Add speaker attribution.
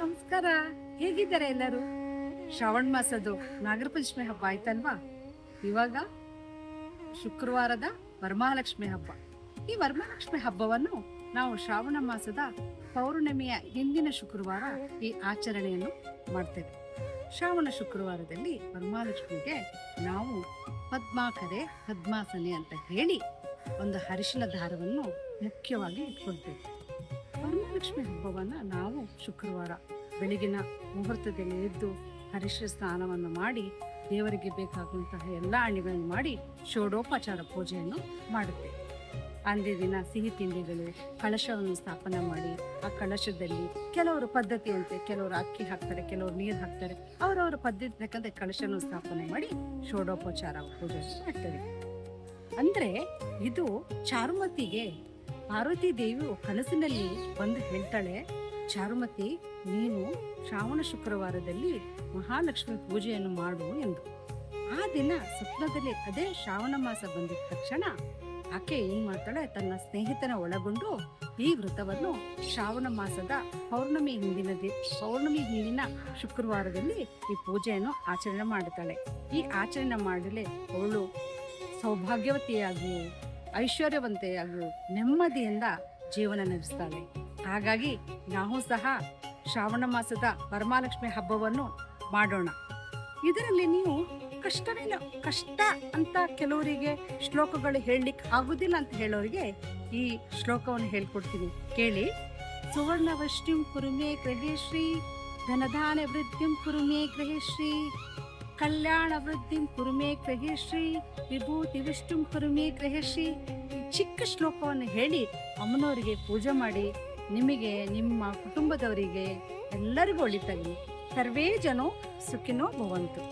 Speaker 1: ನಮಸ್ಕಾರ. ಹೇಗಿದ್ದಾರೆ ಎಲ್ಲರೂ? ಶ್ರಾವಣ ಮಾಸದ್ದು ನಾಗರ ಪಂಚಮಿ ಹಬ್ಬ ಆಯ್ತಲ್ವಾ? ಇವಾಗ ಶುಕ್ರವಾರದ ವರಮಹಾಲಕ್ಷ್ಮಿ ಹಬ್ಬ. ಈ ವರಮಹಾಲಕ್ಷ್ಮಿ ಹಬ್ಬವನ್ನು ನಾವು ಶ್ರಾವಣ ಮಾಸದ ಪೌರ್ಣಮಿಯ ಹಿಂದಿನ ಶುಕ್ರವಾರ ಈ ಆಚರಣೆಯನ್ನು ಮಾಡ್ತೇವೆ. ಶ್ರಾವಣ ಶುಕ್ರವಾರದಲ್ಲಿ ವರಮಹಾಲಕ್ಷ್ಮಿಗೆ ನಾವು ಪದ್ಮಾಕರೆ ಪದ್ಮಾಸನೆ ಅಂತ ಹೇಳಿ ಒಂದು ಅರಿಶಿನ ದಾರವನ್ನು ಮುಖ್ಯವಾಗಿ ಇಟ್ಕೊಳ್ತೇವೆ. ವರಮಹಾಲಕ್ಷ್ಮಿ ಹಬ್ಬವನ್ನು ನಾವು ಶುಕ್ರವಾರ ಬೆಳಗಿನ ಮುಹೂರ್ತದಲ್ಲಿ ಎದ್ದು ಅರಿಶಿನ ಸ್ನಾನವನ್ನು ಮಾಡಿ ದೇವರಿಗೆ ಬೇಕಾಗುವಂತಹ ಎಲ್ಲ ಹಣ್ಣುಗಳನ್ನು ಮಾಡಿ ಷೋಡೋಪಚಾರ ಪೂಜೆಯನ್ನು ಮಾಡುತ್ತೇವೆ. ಅಂದೇ ದಿನ ಸಿಹಿ ತಿಂಡಿಗಳು, ಕಳಶವನ್ನು ಸ್ಥಾಪನೆ ಮಾಡಿ ಆ ಕಳಶದಲ್ಲಿ ಕೆಲವರು ಪದ್ಧತಿಯಂತೆ ಕೆಲವರು ಅಕ್ಕಿ ಹಾಕ್ತಾರೆ, ಕೆಲವರು ನೀರು ಹಾಕ್ತಾರೆ. ಅವರವರ ಪದ್ಧತಿ ತಕ್ಕಂತೆ ಕಳಶವನ್ನು ಸ್ಥಾಪನೆ ಮಾಡಿ ಷೋಡೋಪಚಾರ ಪೂಜೆ ಮಾಡ್ತಾರೆ. ಅಂದ್ರೆ ಇದು ಚಾರುಮತಿಗೆ ಪಾರ್ವತಿ ದೇವಿಯು ಕನಸಿನಲ್ಲಿ ಬಂದು ಹೇಳ್ತಾಳೆ, ಚಾರುಮತಿ ನೀನು ಶ್ರಾವಣ ಶುಕ್ರವಾರದಲ್ಲಿ ಮಹಾಲಕ್ಷ್ಮಿ ಪೂಜೆಯನ್ನು ಮಾಡು ಎಂದು. ಆ ದಿನ ಸ್ವಪ್ನದಲ್ಲಿ ಅದೇ ಶ್ರಾವಣ ಮಾಸ ಬಂದಿದ ತಕ್ಷಣ ಆಕೆ ಏನ್ ಮಾಡ್ತಾಳೆ, ತನ್ನ ಸ್ನೇಹಿತನ ಒಳಗೊಂಡು ಈ ವ್ರತವನ್ನು ಶ್ರಾವಣ ಮಾಸದ ಪೌರ್ಣಮಿ ಹಿಂದಿನ ಶುಕ್ರವಾರದಲ್ಲಿ ಈ ಪೂಜೆಯನ್ನು ಆಚರಣೆ ಮಾಡುತ್ತಾಳೆ. ಈ ಆಚರಣೆ ಮಾಡಲೇ ಅವಳು ಸೌಭಾಗ್ಯವತಿಯಾಗಿ ಐಶ್ವರ್ಯವಂತೆಯಾಗಿ ನೆಮ್ಮದಿಯಿಂದ ಜೀವನ ನಡೆಸ್ತಾಳೆ. ಹಾಗಾಗಿ ನಾವು ಸಹ ಶ್ರಾವಣ ಮಾಸದ ವರಮಹಾಲಕ್ಷ್ಮಿ ಹಬ್ಬವನ್ನು ಮಾಡೋಣ. ಇದರಲ್ಲಿ ನೀವು ಕಷ್ಟ ಅಂತ ಕೆಲವರಿಗೆ ಶ್ಲೋಕಗಳು ಹೇಳಲಿಕ್ಕೆ ಆಗುದಿಲ್ಲ ಅಂತ ಹೇಳೋರಿಗೆ ಈ ಶ್ಲೋಕವನ್ನು ಹೇಳ್ಕೊಡ್ತೀನಿ, ಕೇಳಿ. ಸುವರ್ಣವಷ್ಟಿಂ ಕುರುಮೇ ಗೃಹೇಶ್ರೀ, ಧನಧಾನ ವೃದ್ಧಿಂ ಕುರುಮೇ ಗೃಹೇಶ್ರೀ, ಕಲ್ಯಾಣ ವೃದ್ಧಿಂ ಕುರುಮೇ ಗೃಹೇಶ್ರೀ, ವಿಭೂತಿ ವಿಷ್ಣುಂ ಕುರುಮೇ ಗೃಹೇಶ್ರೀ. ಈ ಚಿಕ್ಕ ಶ್ಲೋಕವನ್ನು ಹೇಳಿ ಅಮ್ಮನವರಿಗೆ ಪೂಜೆ ಮಾಡಿ ನಿಮಗೆ, ನಿಮ್ಮ ಕುಟುಂಬದವರಿಗೆ ಎಲ್ಲರಿಗೂ ಒಳಿತಾಗಲಿ. ಸರ್ವೇ ಜನೋ ಸುಖಿನೋ ಭವಂತು.